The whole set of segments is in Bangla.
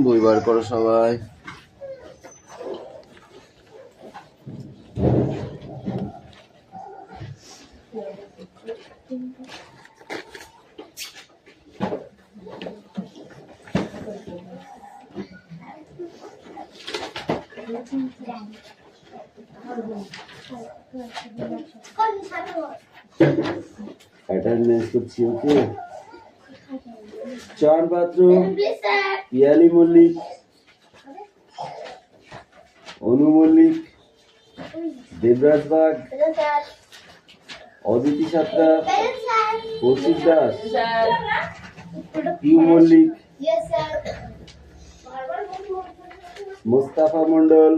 বই বার করো সবাই। অ্যাটেন্ডেন্স করছি, ওকে। চান পাত্র, পিয়ালি মল্লিক, অনু মল্লিক, দেবরাজ বাগ, অদিতি সাত্রা, কৌশিক দাস, পিউ মল্লিক, মোস্তাফা মন্ডল।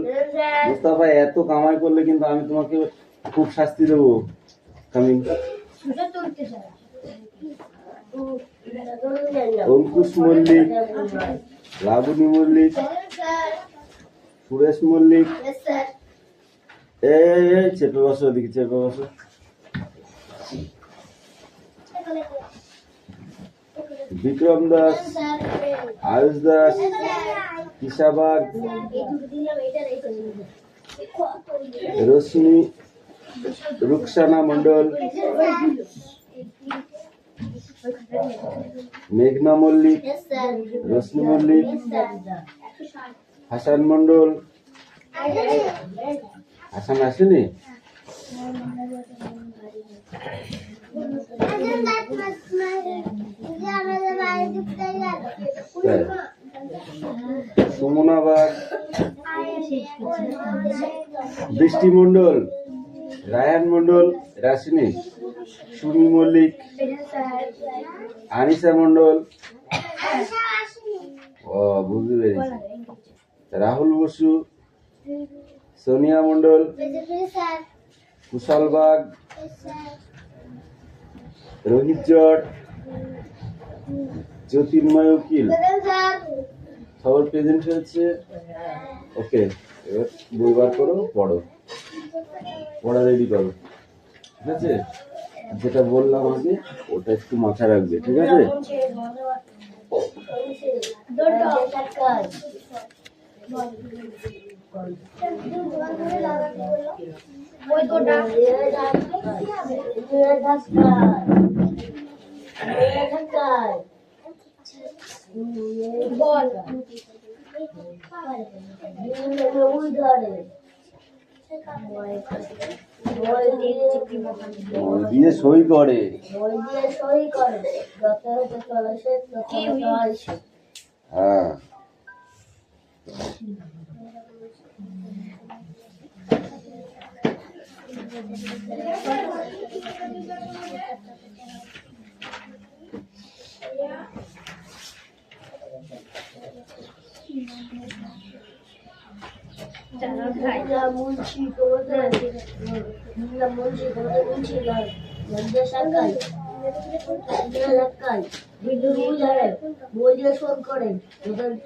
মোস্তাফা, এত কামাই করলে কিন্তু আমি তোমাকে খুব শাস্তি দেবো। কামিং। অঙ্কুশ মল্লিক, লাবণী মল্লিক, সুরেশ মল্লিক। এই চেপে বসো, ওদিকে চেপে বসো। বিক্রম দাস, আয়ুষ দাস, কিশাবাগ, রশ্মি, রুকসানা মন্ডল, মেঘনা মল্লিক, রশ্মি মল্লিক, হাসান মন্ডল। হাসান আসেনি? সুমনা বাগ, বৃষ্টি মন্ডল, রায়ান মন্ডল, রাশিনী, সুমি মল্লিক, আনিসা মন্ডল, ও বুঝতে পেরেছি, রাহুল বসু, সোনিয়া মন্ডল, কুশাল বাগ, রোহিত জট, জ্যোতির্ময় উকিল। সবার প্রেজেন্ট হয়েছে, ওকে। এবার বই বার করো, পড়ো, পড়া রেডি করো, ঠিক আছে? যেটা বললাম আগে ওটা একটু মাথায় রাখবে, ঠিক আছে? দিয়ে সই করে, হ্যাঁ।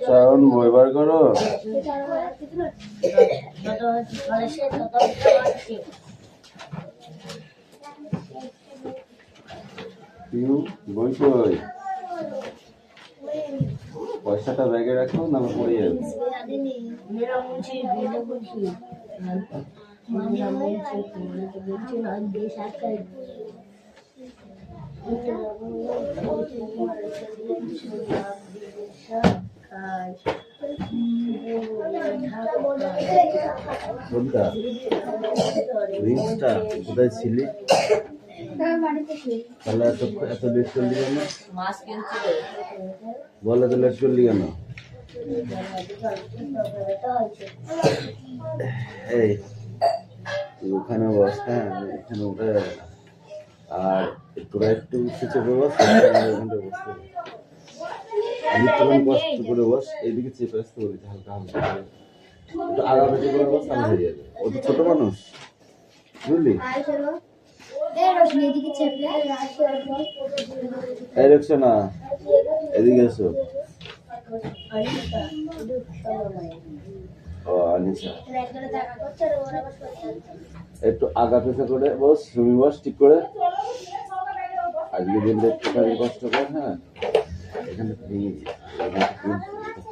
শ্রাবণ, বই বার করো। বই কই? পয়সাটা ব্যাগে রাখো, না পড়ে যাবে। কোনটা? রিংসটা কোথায় ছিলি? তাহলে এত লেট করলি কেন? বল, এত লেট করলি কেন? এই ওখানে বস, হ্যাঁ, এখানে উঠে যাবে না। আর তোরা একটু উঠে চেপে বস, ওখানটা বসতে হবে। আমি তখন কষ্ট করে বস, এইদিকে চেপে আসতে বলি, হালকা হালকা একটু আগা পেতে করে বস, তাহলে হয়ে যাবে। ও তো ছোট মানুষ, বুঝলি? এই দেখছো না, এদিকে এসো। ও আনিসা, একটু আগা পেছাতে করে বস, তুমি বস ঠিক করে। আজকে দিনটা একটুখানি কষ্ট কর, হ্যাঁ। এখানে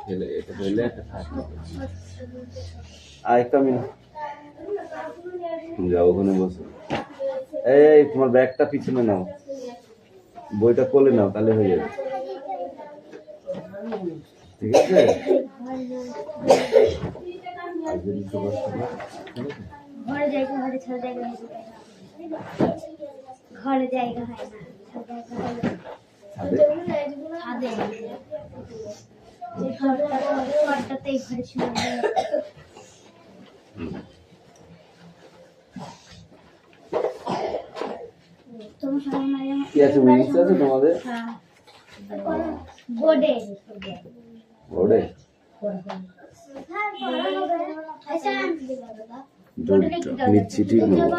ফেলে এটা ফেলে একটা থাকবে। আয় কামিন, যাও ওখানে বসো। এই তোমার ব্যাগটা পিছনে নাও, বইটা কোলে নাও, তাহলে হয়ে যাবে। ঠিক আছে? আর যদি তো বসতে না, ঘরে জায়গা হয়, ছেড়ে জায়গা হয় না। ঘরে জায়গা হয় না, ছাদে ছাদে ঘরটাতে ঘরে শুনে তোমার সবাই মাঝে কি আছে, মিনিস্টার আছে তোমাদের বোর্ডে বোর্ডে? নিচ্ছি, ঠিক নেবো।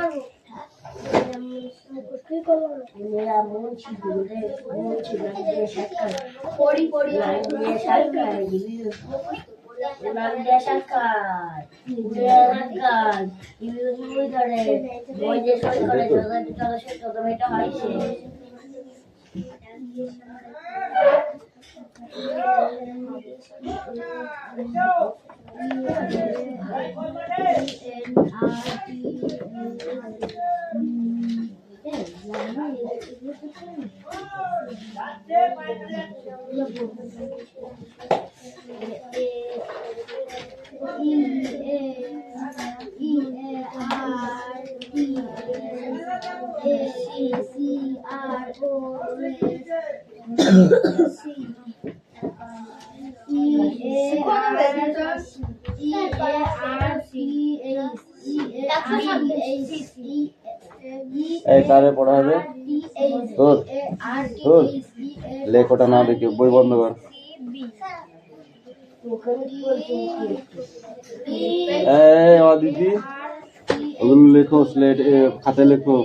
এই কারে পড়া হবে তোর? তোর লেখোটা না দেখে বই বন্ধ কর। এই অদিতি, ওগুলো লেখো, স্লেট খাতে লেখো।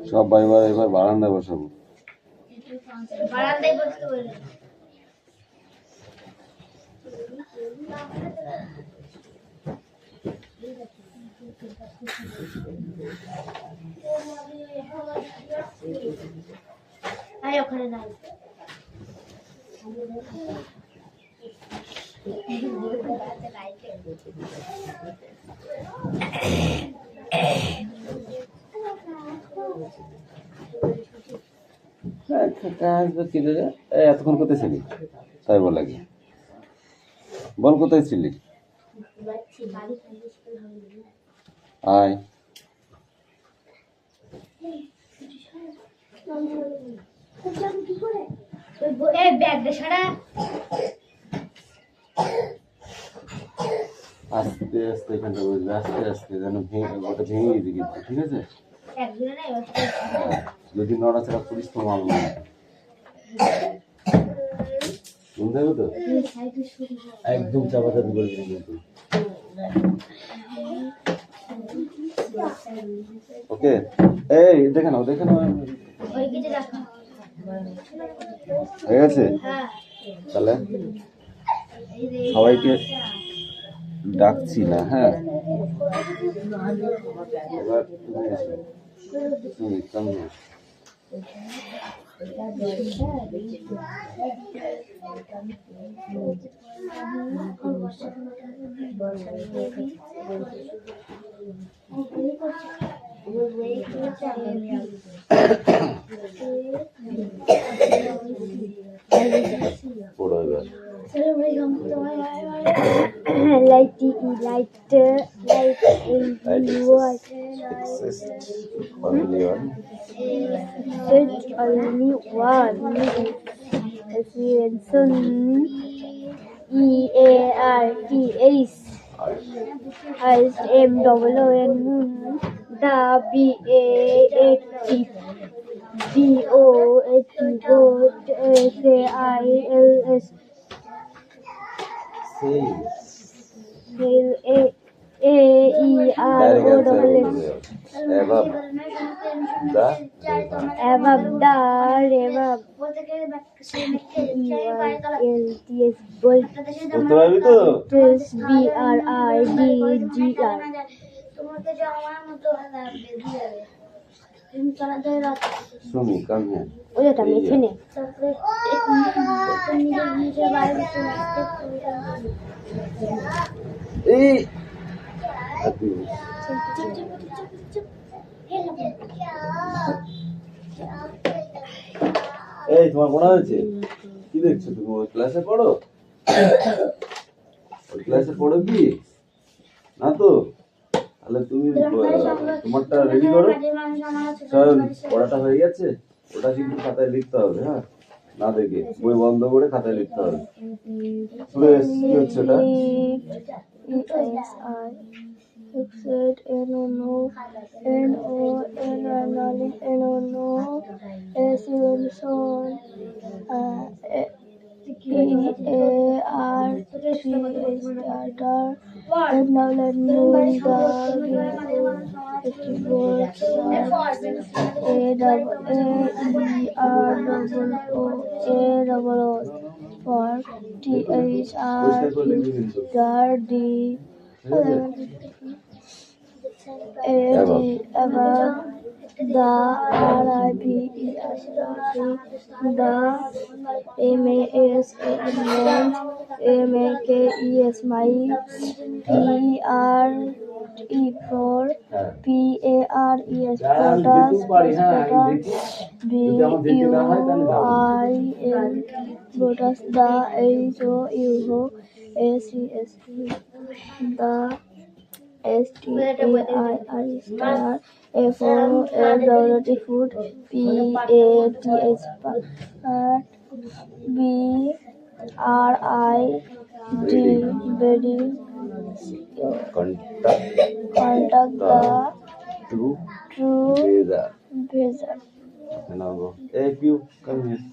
সব এবার বারান্দায় বসাবো। বারান্দায় বসতে বলে আয় ওখানে দাঁড়া। এতক্ষণ কোথায় ছিলি? তাই বল আগে বল, কোথায় ছিলি? আয় আস্তে আস্তে এখানটা বসবে, আস্তে আস্তে যেন ওটা ভেঙে দিবি কিন্তু, ঠিক আছে? যদি নড়াচড়া করিস তো মামলা বুঝতে হবে তো, একদম চাপাচাপি করে দিবি কিন্তু। ওকে, এই দেখে নাও দেখে নাও, হয়ে গেছে? তাহলে সবাইকে ডাকছি না, হ্যাঁ। এবার তুমি এসো। তুমি কেমন আছো? পড়ো এবার। Light, Only one. only one. Sun, EARTH, MOON, the BAHT, GOAT, SAILS, AEROSS, Above the above the above, bolt, বুঝতে পারবি তো? BRIDGR. Sumi, come here. ওটা মেছে নে। এই এই তোমার পড়া হয়েছে? কি দেখছো তুমি? ওই ক্লাসে পড়ো? ওই ক্লাসে পড়ো কি না? তো তাহলে তুমি তোমারটা রেডি করো। চল, পড়াটা হয়ে গেছে, ওটা কিন্তু খাতায় লিখতে হবে, হ্যাঁ? না দেখে বই বন্ধ করে খাতায় লিখতে হবে। সুরেশ, কি হচ্ছে এটা? পরিষ্কার করে লিখবি কিন্তু। The MAS MAKES my for PARES potash BUIL potash the HOUHO ACS the STAIR star FOWT food PATH BRID bedding contact the True true Veda. vessel. Now go. Hey, you come here.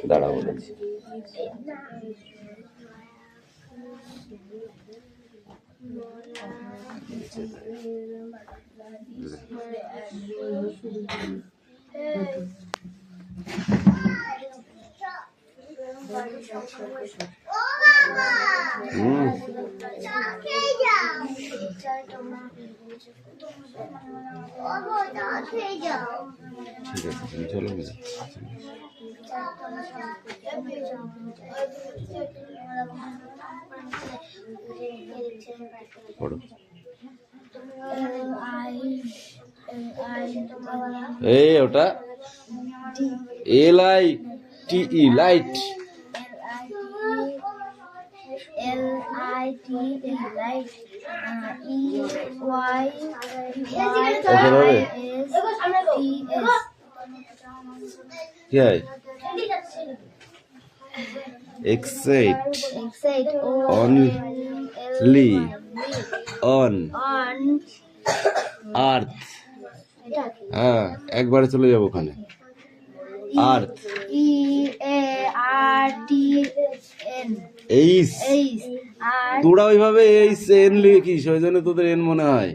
দাঁড়া বলেছি। ঠিক আছে, তুমি চলো না। পড়ো। এই ওটা LITE লাইট। কি হয়? Excite only on earth। হ্যাঁ, একবারে চলে যাবো ওখানে। আর্থ এইস। তোরা ওইভাবে এইস এন লিখিস, ওই জন্য তোদের এন মনে হয়।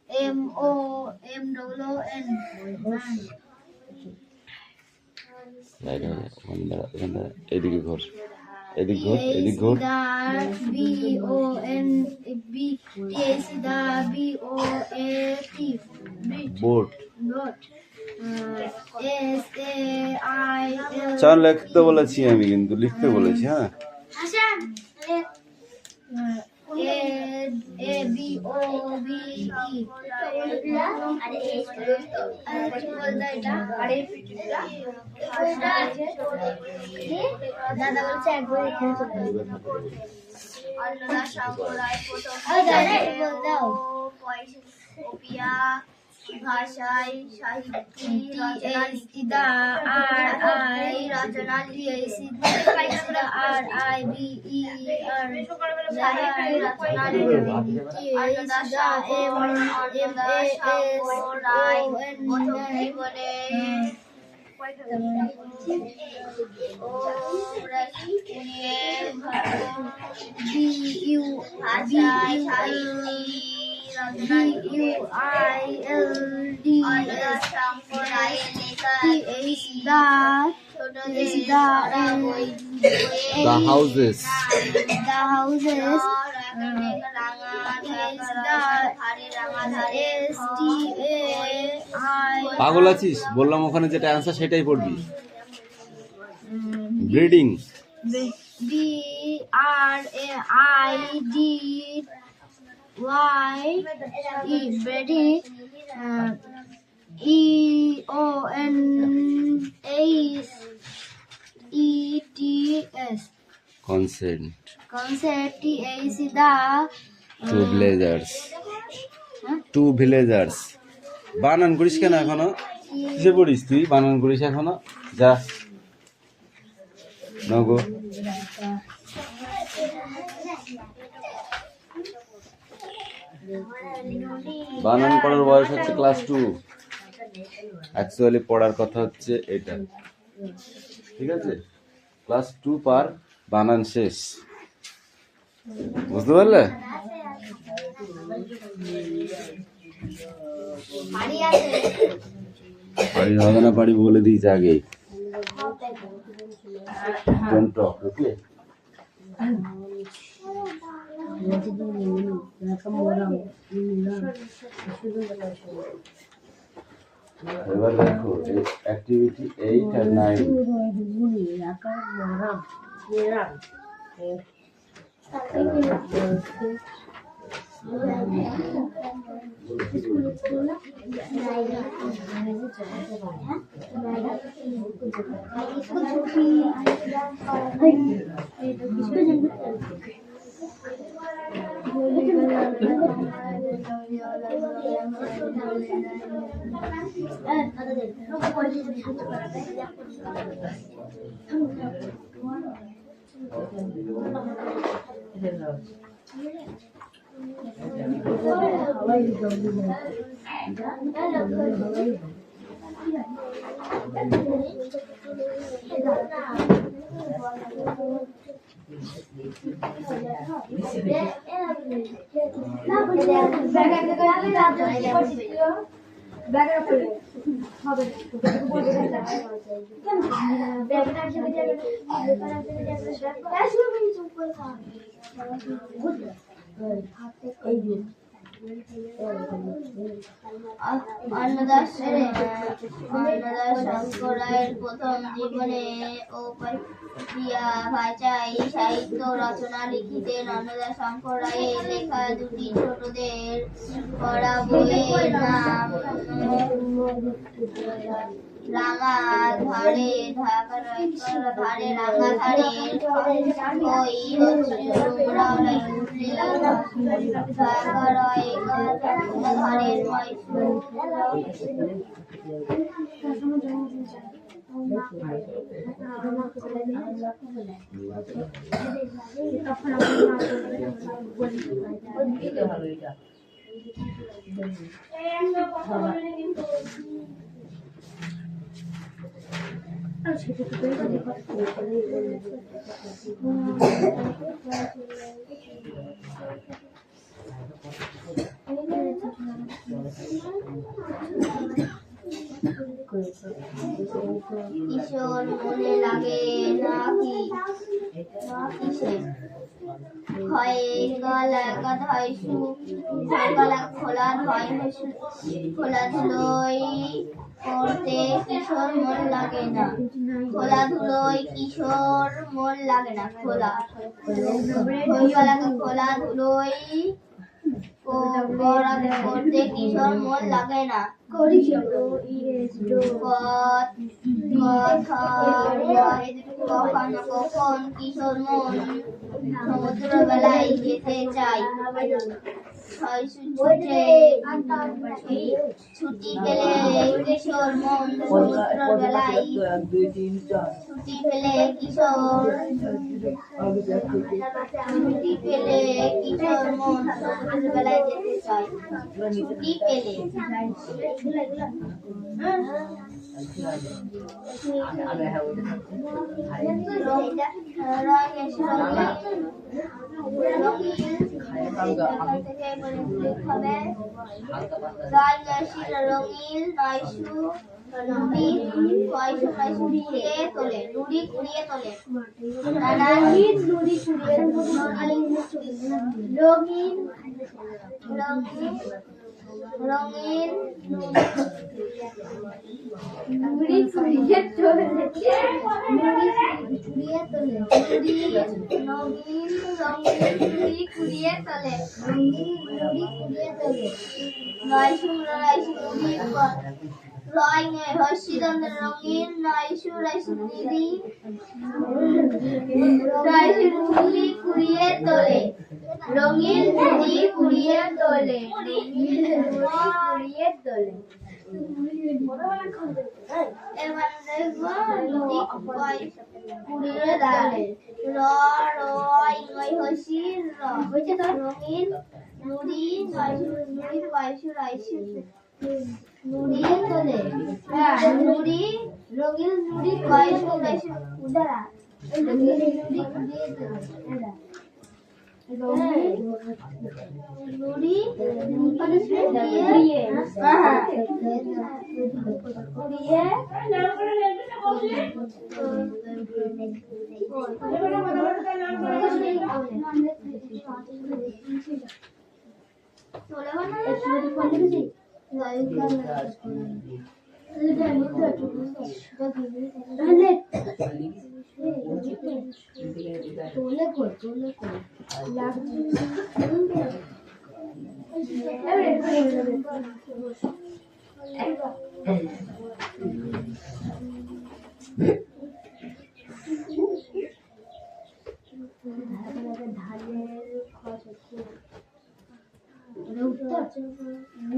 MOMON রাইট হয়ে যায় ওখানে দাঁড়া ওখানে দাঁড়া এদিকে ঘোর এদিক ঘোর এদিক ঘোর বোট চল লিখতে বলেছি আমি কিন্তু লিখতে বলেছি হ্যাঁ দাদা বলছে একবার এখানে চলে অন্নদা শঙ্করায় প্রথম ওপিয়া ভাষায় সাহিত্যে রচনা লিখিতা রচনা লিখিতা অন্নদা শঙ্করায় প্রথম জীবনে The houses পাগল আছিস বললাম ওখানে যেটা অ্যান্সার সেটাই পড়বি breeding BRAIDY breeding CONSETS consent consent two villagers বানান করিস কেন এখনো কিসে পড়িস তুই বানান করিস এখনো যা নগো বানান পড়ার বয়স হচ্ছে ক্লাস 2 অ্যাকচুয়ালি পড়ার কথা হচ্ছে এটা ঠিক আছে ক্লাস 2 পার বানান শেষ বুঝতে পারলে পারি হবে না পারি বলে দিয়েছে আগেই ডোন্ট টক ওকে এবার দেখো অ্যাক্টিভিটি 8 আর 9 অন্নদা শঙ্করায়ের প্রথম জীবনে ওপিয়া ভাষায় সাহিত্য রচনা লিখিতেন অন্নদা শঙ্করায়ের লেখা দুটি ছোটদের পড়া বইয়ের নাম রাঙা ধারে রাঙা ধারে ওই ধারের কিশোর মনে লাগে নাকি কিসে হয় গলা গাধাই সু গলা খোলা ধয় খোলা ধুলোই করতে কিশোর মন লাগে না খোলা ধুলোই কিশোর মন লাগে না খোলা খোলা ধুলোই করতে কিশোর মন লাগে না কখন কখন কিশোর মন সমুদ্র বেলায় যেতে চাই ছুটি পেলে কিশোর মন সমুদ্র বেলায় ছুটি পেলে কিশোর মন সমুদ্র বেলায় যেতে চাই ছুটি পেলে রঙিন নয়শু নুড়ি কুড়িয়ে তোলে রঙিন নুড়ি কুড়িয়ে তোলে রঙিন নয়শু কুড়িয়ে তোলে রঙিন নুড়ি কুড়িয়ে তোলে এবার দেখবো কুড়িয়ে তোলে রঙিন নুড়ি নুড়িয়ে তোলে নুড়ি রঙিন নুড়ি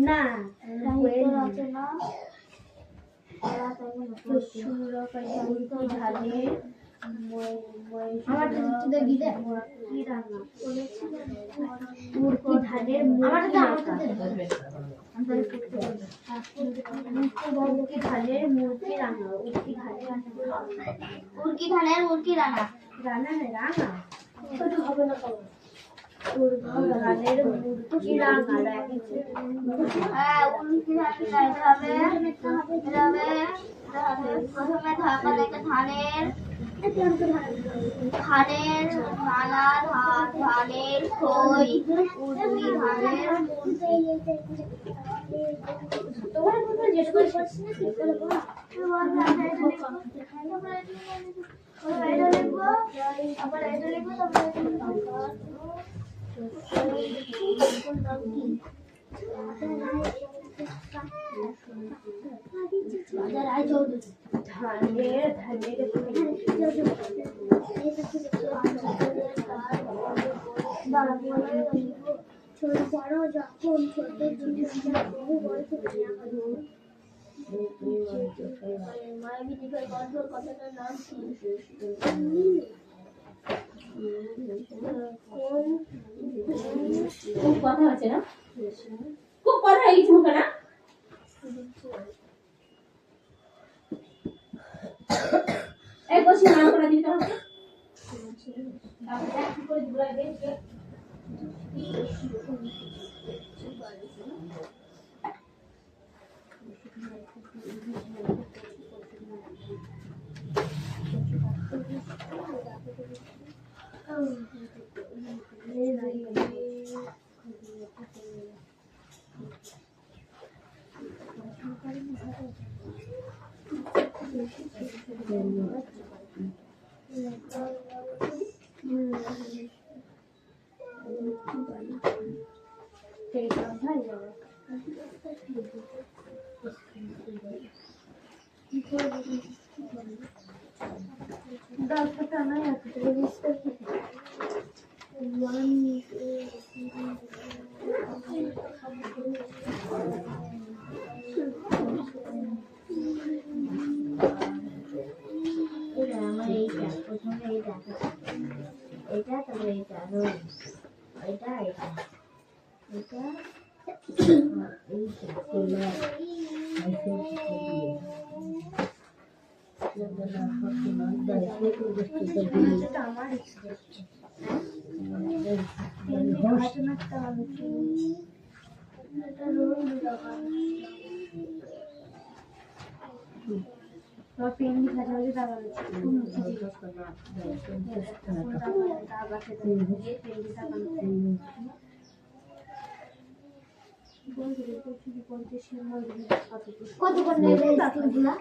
না উড়কি ধানের মুরগি রানা রানা রানা হবে না প্রথমে ধানের মালা ধানের খই উড়কি ধানের যখন ছোট জিনিস বহু বয়স কথাটার নাম খুব কথা হচ্ছে না খুব কথা হয়ে গেছে মুখে না এই বসে নাম করে দিতে হবে তারপরে কি করে দিবলা দেখে আমার এইটা প্রথমে এইটা এটা তারপরে এইটা রোল এটা এটা এটা কত করে দিলা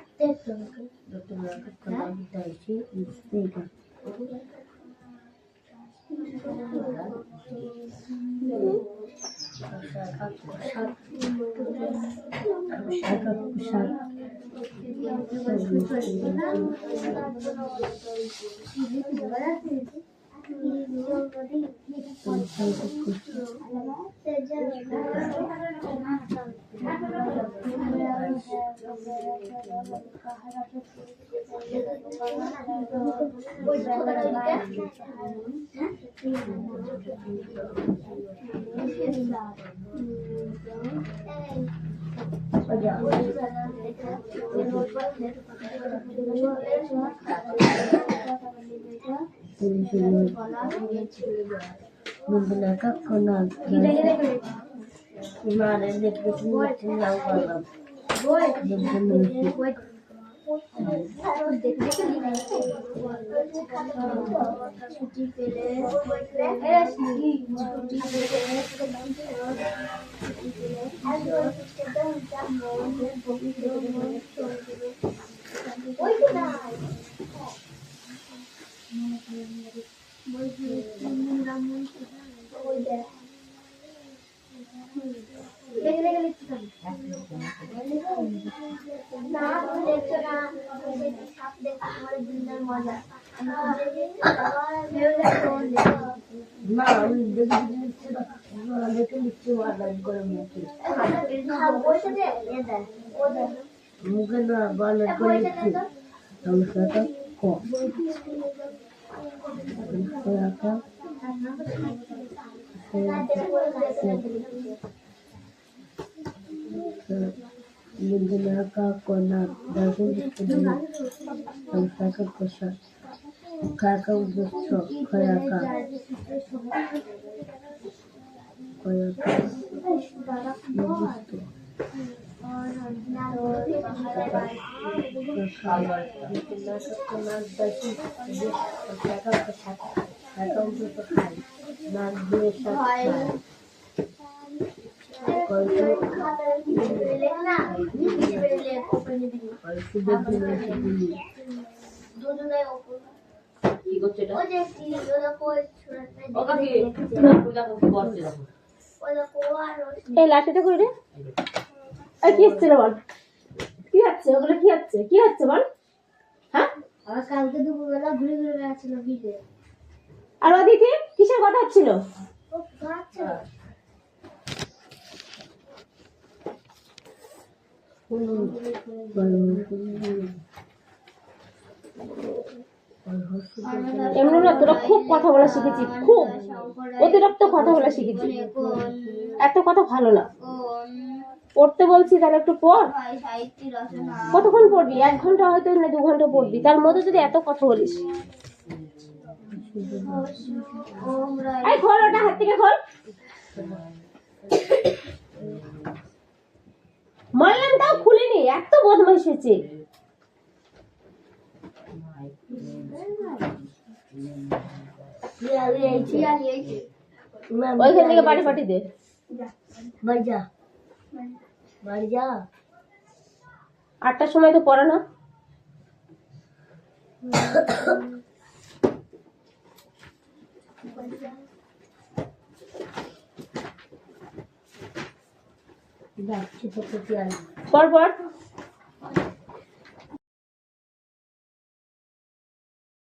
এই লাঠিটা করে রে কি হচ্ছে বল কি হচ্ছে ওগুলো কি হচ্ছে বল হ্যাঁ আর কালকে দুপুরবেলা ঘুরে ঘুরে বেড়াচ্ছিল বিদে আর ওদিকে কিসের কথা হচ্ছিল এমনি না তোরা খুব কথা বলা শিখেছি খুব অতিরিক্ত কথা বলা শিখেছি এত কথা ভালো না পড়তে বলছি তাহলে একটু পড় কতক্ষণ পড়বি 1 ঘন্টা হয়তো না 2 ঘন্টা পড়বি তার মধ্যে যদি এত কথা বলিস এই খোল ওটা হাত থেকে খোল মারলাম তাও খুলিনি এত বদমাইশ হয়েছে ওইখান থেকে বাড়ি পাঠিয়ে দে বাড়ি যা 8টার সময় তো পড়া না। পর পর